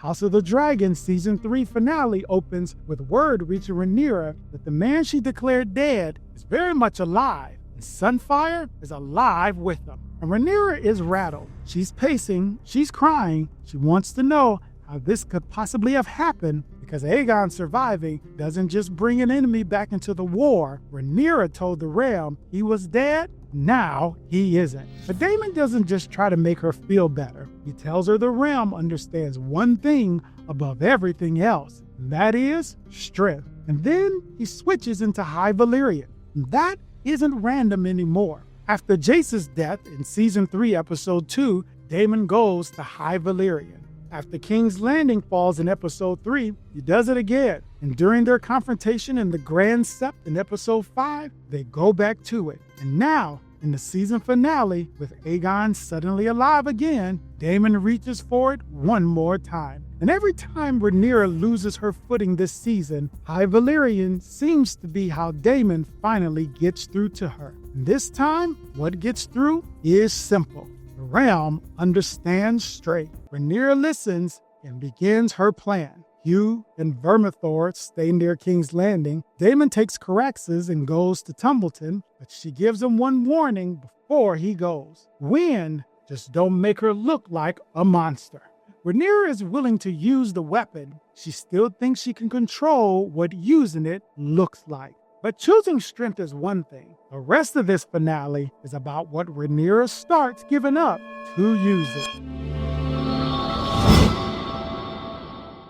House of the Dragon Season 3 finale opens with word reaching Rhaenyra that the man she declared dead is very much alive, and Sunfyre is alive with him. And Rhaenyra is rattled. She's pacing, she's crying, she wants to know how this could possibly have happened, because Aegon surviving doesn't just bring an enemy back into the war. Rhaenyra told the realm he was dead, now he isn't. But Daemon doesn't just try to make her feel better. He tells her the realm understands one thing above everything else, and that is strength. And then he switches into High Valyrian. And that isn't random anymore. After Jace's death in Season 3, Episode 2, Daemon goes to High Valyrian. After King's Landing falls in Episode 3, he does it again. And during their confrontation in the Grand Sept in Episode 5, they go back to it. And now, in the season finale, with Aegon suddenly alive again, Daemon reaches for it one more time. And every time Rhaenyra loses her footing this season, High Valyrian seems to be how Daemon finally gets through to her. And this time, what gets through is simple. The realm understands straight. Rhaenyra listens and begins her plan. Hugh and Vermithor stay near King's Landing. Daemon takes Caraxes and goes to Tumbleton, but she gives him one warning before he goes. Win, just don't make her look like a monster. Rhaenyra is willing to use the weapon. She still thinks she can control what using it looks like. But choosing strength is one thing. The rest of this finale is about what Rhaenyra starts giving up to use it.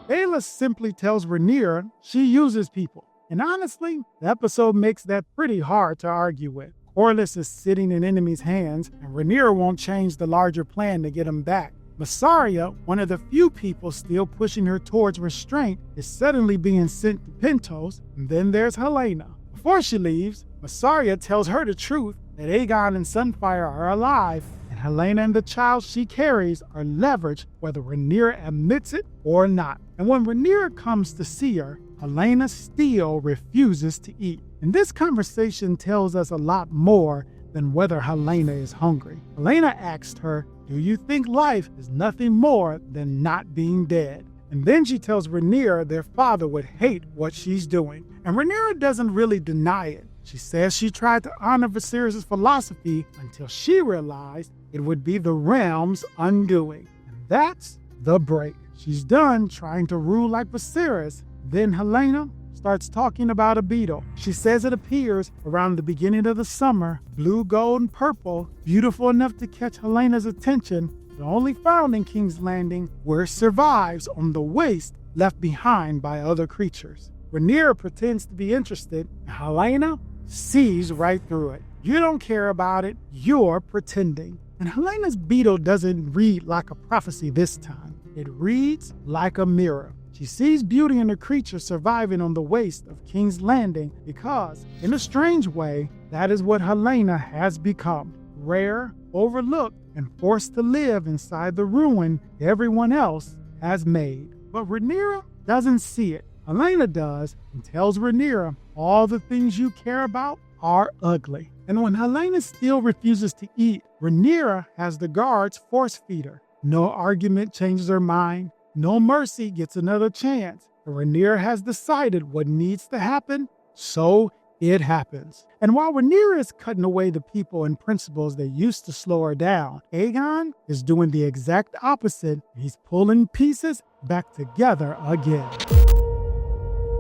Baelish simply tells Rhaenyra she uses people. And honestly, the episode makes that pretty hard to argue with. Corlys is sitting in enemies' hands, and Rhaenyra won't change the larger plan to get him back. Mysaria, one of the few people still pushing her towards restraint, is suddenly being sent to Pentos, and then there's Helaena. Before she leaves, Mysaria tells her the truth that Aegon and Sunfyre are alive, and Helaena and the child she carries are leveraged whether Rhaenyra admits it or not. And when Rhaenyra comes to see her, Helaena still refuses to eat. And this conversation tells us a lot more than whether Helaena is hungry. Helaena asked her, "Do you think life is nothing more than not being dead?" And then she tells Rhaenyra their father would hate what she's doing. And Rhaenyra doesn't really deny it. She says she tried to honor Viserys' philosophy until she realized it would be the realm's undoing. And that's the break. She's done trying to rule like Viserys. Then Helaena starts talking about a beetle. She says it appears around the beginning of the summer, blue, gold, and purple, beautiful enough to catch Helena's attention, but only found in King's Landing, where it survives on the waste left behind by other creatures. Rhaenyra pretends to be interested, and Helaena sees right through it. You don't care about it, you're pretending. And Helena's beetle doesn't read like a prophecy this time. It reads like a mirror. She sees beauty in a creature surviving on the waste of King's Landing because, in a strange way, that is what Helaena has become. Rare, overlooked, and forced to live inside the ruin everyone else has made. But Rhaenyra doesn't see it. Helaena does, and tells Rhaenyra all the things you care about are ugly. And when Helaena still refuses to eat, Rhaenyra has the guards force feed her. No argument changes her mind. No mercy gets another chance. Rhaenyra has decided what needs to happen, so it happens. And while Rhaenyra is cutting away the people and principles that used to slow her down, Aegon is doing the exact opposite. He's pulling pieces back together again.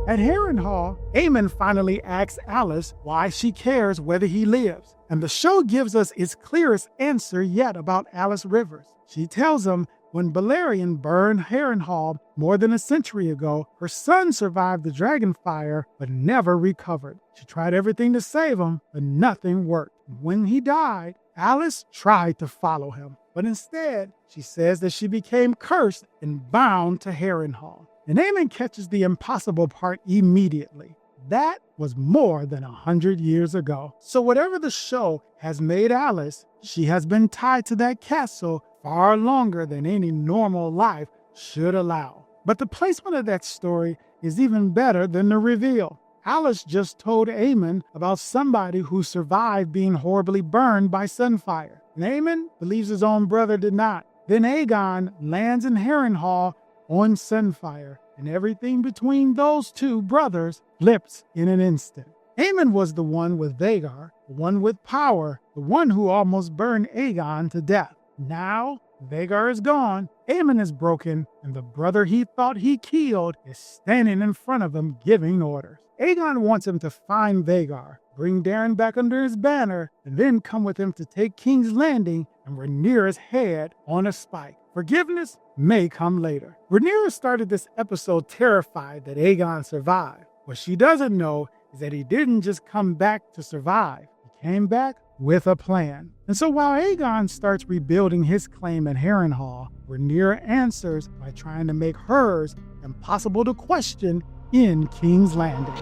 At Harrenhal, Aemon finally asks Alis why she cares whether he lives. And the show gives us its clearest answer yet about Alis Rivers. She tells him when Balerion burned Harrenhal more than a century ago, her son survived the dragon fire but never recovered. She tried everything to save him, but nothing worked. When he died, Alis tried to follow him, but instead, she says that she became cursed and bound to Harrenhal. And Aemon catches the impossible part immediately. That was more than 100 years ago. So whatever the show has made Alis, she has been tied to that castle far longer than any normal life should allow. But the placement of that story is even better than the reveal. Alis just told Aemon about somebody who survived being horribly burned by Sunfyre. And Aemon believes his own brother did not. Then Aegon lands in Harrenhal on Sunfyre, and everything between those two brothers flips in an instant. Aemon was the one with Vhagar, the one with power, the one who almost burned Aegon to death. Now, Vhagar is gone, Aemon is broken, and the brother he thought he killed is standing in front of him giving orders. Aegon wants him to find Vhagar, bring Daemon back under his banner, and then come with him to take King's Landing and Rhaenyra's head on a spike. Forgiveness may come later. Rhaenyra started this episode terrified that Aegon survived. What she doesn't know is that he didn't just come back to survive. He came back with a plan. And so while Aegon starts rebuilding his claim at Harrenhal, Rhaenyra answers by trying to make hers impossible to question in King's Landing.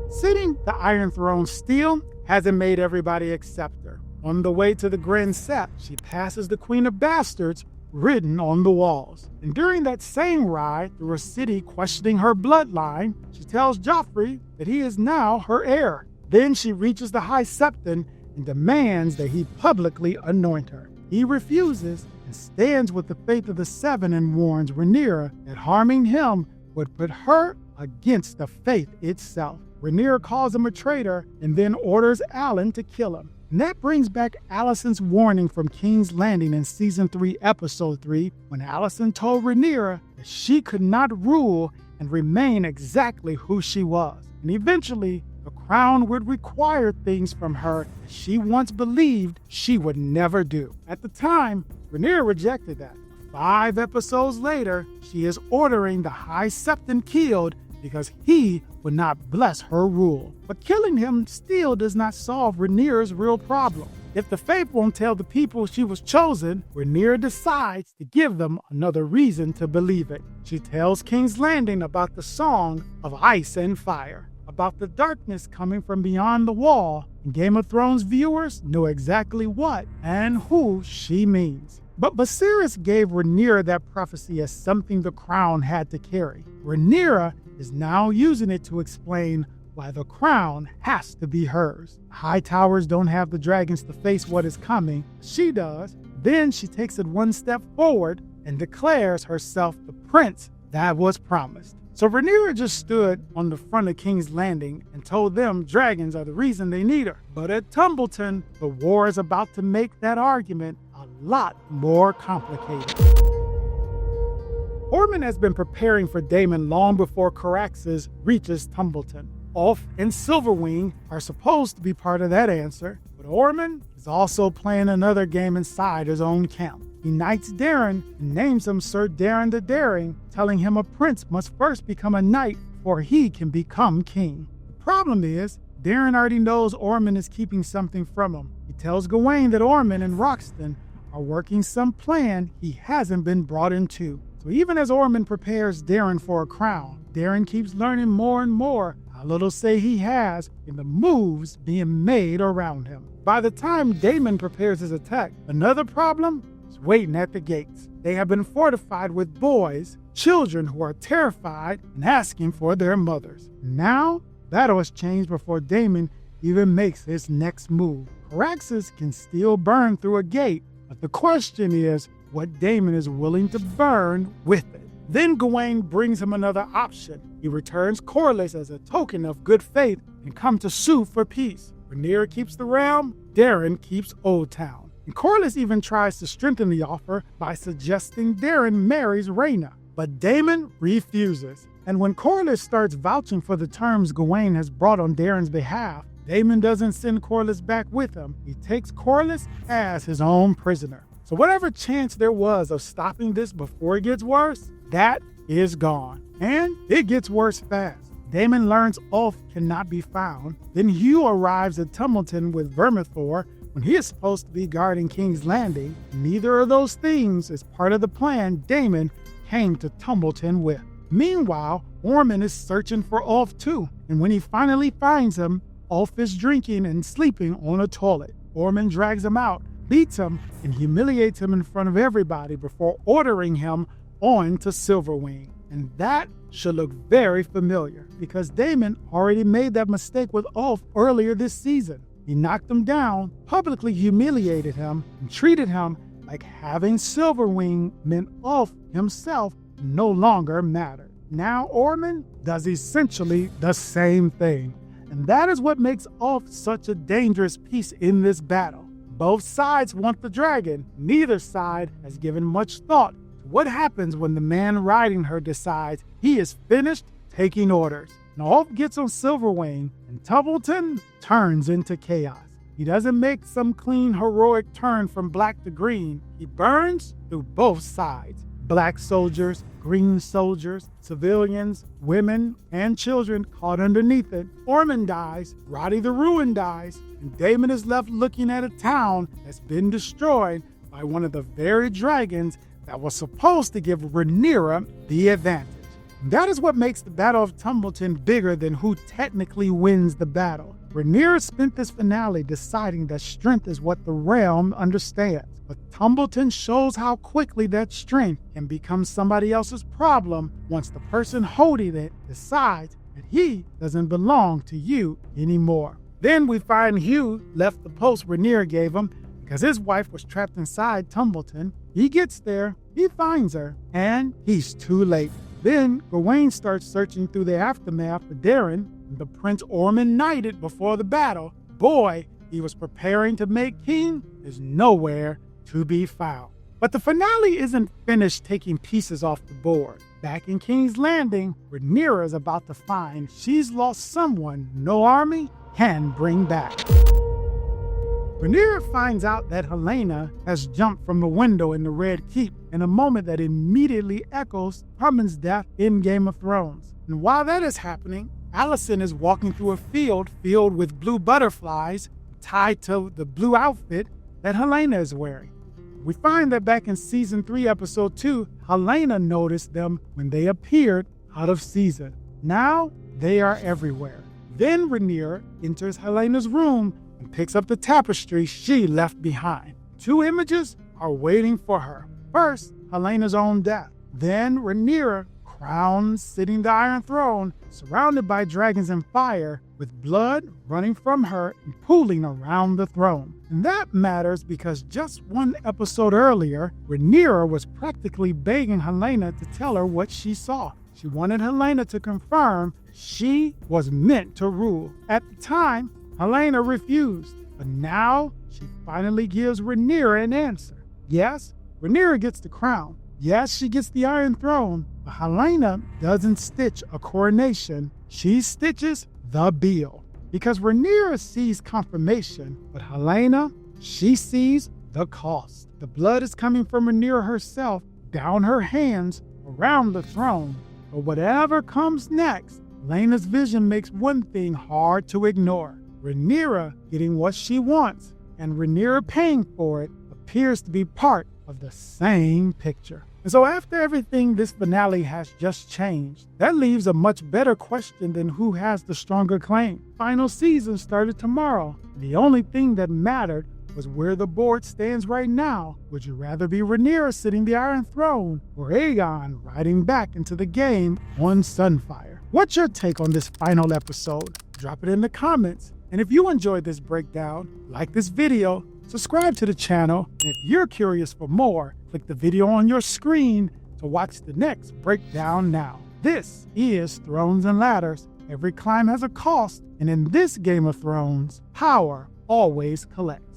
Sitting the Iron Throne still hasn't made everybody accept her. On the way to the Grand Sept, she passes the Queen of Bastards written on the walls. And during that same ride through a city questioning her bloodline, she tells Joffrey that he is now her heir. Then she reaches the High Septon and demands that he publicly anoint her. He refuses and stands with the faith of the Seven and warns Rhaenyra that harming him would put her against the faith itself. Rhaenyra calls him a traitor and then orders Alan to kill him. And that brings back Alicent's warning from King's Landing in Season 3, Episode 3, when Alicent told Rhaenyra that she could not rule and remain exactly who she was. And eventually, the crown would require things from her that she once believed she would never do. At the time, Rhaenyra rejected that. 5 episodes later, she is ordering the High Septon killed because he would not bless her rule. But killing him still does not solve Rhaenyra's real problem. If the faith won't tell the people she was chosen, Rhaenyra decides to give them another reason to believe it. She tells King's Landing about the Song of Ice and Fire, about the darkness coming from beyond the wall, and Game of Thrones viewers know exactly what and who she means. But Viserys gave Rhaenyra that prophecy as something the crown had to carry. Rhaenyra is now using it to explain why the crown has to be hers. High towers don't have the dragons to face what is coming. She does. Then she takes it one step forward and declares herself the prince that was promised. So Rhaenyra just stood on the front of King's Landing and told them dragons are the reason they need her. But at Tumbleton, the war is about to make that argument a lot more complicated. Ormond has been preparing for Daemon long before Caraxes reaches Tumbleton. Ulf and Silverwing are supposed to be part of that answer, but Ormond is also playing another game inside his own camp. He knights Daemon and names him Sir Daemon the Daring, telling him a prince must first become a knight before he can become king. The problem is, Daemon already knows Ormond is keeping something from him. He tells Gawain that Ormond and Roxton are working some plan he hasn't been brought into. So even as Ormond prepares Daemon for a crown, Daemon keeps learning more and more how little say he has in the moves being made around him. By the time Daemon prepares his attack, another problem is waiting at the gates. They have been fortified with boys, children who are terrified and asking for their mothers. Now, battle has changed before Daemon even makes his next move. Caraxes can still burn through a gate, but the question is what Daemon is willing to burn with it. Then Gawain brings him another option. He returns Corlys as a token of good faith and come to sue for peace. Rhaenyra keeps the realm, Daemon keeps Old Town. And Corlys even tries to strengthen the offer by suggesting Daemon marries Rhaenyra. But Daemon refuses. And when Corlys starts vouching for the terms Gawain has brought on Daemon's behalf, Daemon doesn't send Corlys back with him. He takes Corlys as his own prisoner. So whatever chance there was of stopping this before it gets worse, that is gone. And it gets worse fast. Daemon learns Ulf cannot be found. Then Hugh arrives at Tumbleton with Vermithor when he is supposed to be guarding King's Landing. Neither of those things is part of the plan Daemon came to Tumbleton with. Meanwhile, Ormond is searching for Ulf too. And when he finally finds him, Ulf is drinking and sleeping on a toilet. Ormond drags him out, beats him, and humiliates him in front of everybody before ordering him on to Silverwing. And that should look very familiar because Daemon already made that mistake with Ulf earlier this season. He knocked him down, publicly humiliated him, and treated him like having Silverwing meant Ulf himself no longer mattered. Now Ormond does essentially the same thing. And that is what makes Ulf such a dangerous piece in this battle. Both sides want the dragon. Neither side has given much thought to what happens when the man riding her decides he is finished taking orders. And Ulf gets on Silverwing, and Tumbleton turns into chaos. He doesn't make some clean, heroic turn from black to green. He burns through both sides. Black soldiers, green soldiers, civilians, women, and children caught underneath it. Ormond dies, Roddy the Ruin dies, and Daemon is left looking at a town that's been destroyed by one of the very dragons that was supposed to give Rhaenyra the advantage. That is what makes the Battle of Tumbleton bigger than who technically wins the battle. Rhaenyra spent this finale deciding that strength is what the realm understands. But Tumbleton shows how quickly that strength can become somebody else's problem once the person holding it decides that he doesn't belong to you anymore. Then we find Hugh left the post Rhaenyra gave him because his wife was trapped inside Tumbleton. He gets there, he finds her, and he's too late. Then Gawain starts searching through the aftermath for Darren, the prince Ormond knighted before the battle. Boy, he was preparing to make king, is nowhere to be found. But the finale isn't finished taking pieces off the board. Back in King's Landing, Rhaenyra is about to find she's lost someone no army can bring back. Rhaenyra finds out that Helaena has jumped from the window in the Red Keep in a moment that immediately echoes Harmon's death in Game of Thrones. And while that is happening, Alicent is walking through a field filled with blue butterflies tied to the blue outfit that Helaena is wearing. We find that back in Season 3, Episode 2, Helaena noticed them when they appeared out of season. Now, they are everywhere. Then Rhaenyra enters Helena's room and picks up the tapestry she left behind. Two images are waiting for her. First, Helena's own death. Then Rhaenyra, crowned, sitting the Iron Throne, surrounded by dragons and fire, with blood running from her and pooling around the throne. And that matters because just one episode earlier, Rhaenyra was practically begging Helaena to tell her what she saw. She wanted Helaena to confirm she was meant to rule. At the time, Helaena refused, but now she finally gives Rhaenyra an answer. Yes, Rhaenyra gets the crown. Yes, she gets the Iron Throne, but Helaena doesn't stitch a coronation. She stitches the bill. Because Rhaenyra sees confirmation, but Helaena, she sees the cost. The blood is coming from Rhaenyra herself, down her hands, around the throne. But whatever comes next, Helena's vision makes one thing hard to ignore. Rhaenyra getting what she wants, and Rhaenyra paying for it, appears to be part of the same picture. And so after everything this finale has just changed, that leaves a much better question than who has the stronger claim. Final season started tomorrow. The only thing that mattered was where the board stands right now. Would you rather be Rhaenyra sitting the Iron Throne or Aegon riding back into the game on Sunfyre? What's your take on this final episode? Drop it in the comments. And if you enjoyed this breakdown, like this video, subscribe to the channel, and if you're curious for more, click the video on your screen to watch the next breakdown now. This is Thrones and Ladders. Every climb has a cost, and in this Game of Thrones, power always collects.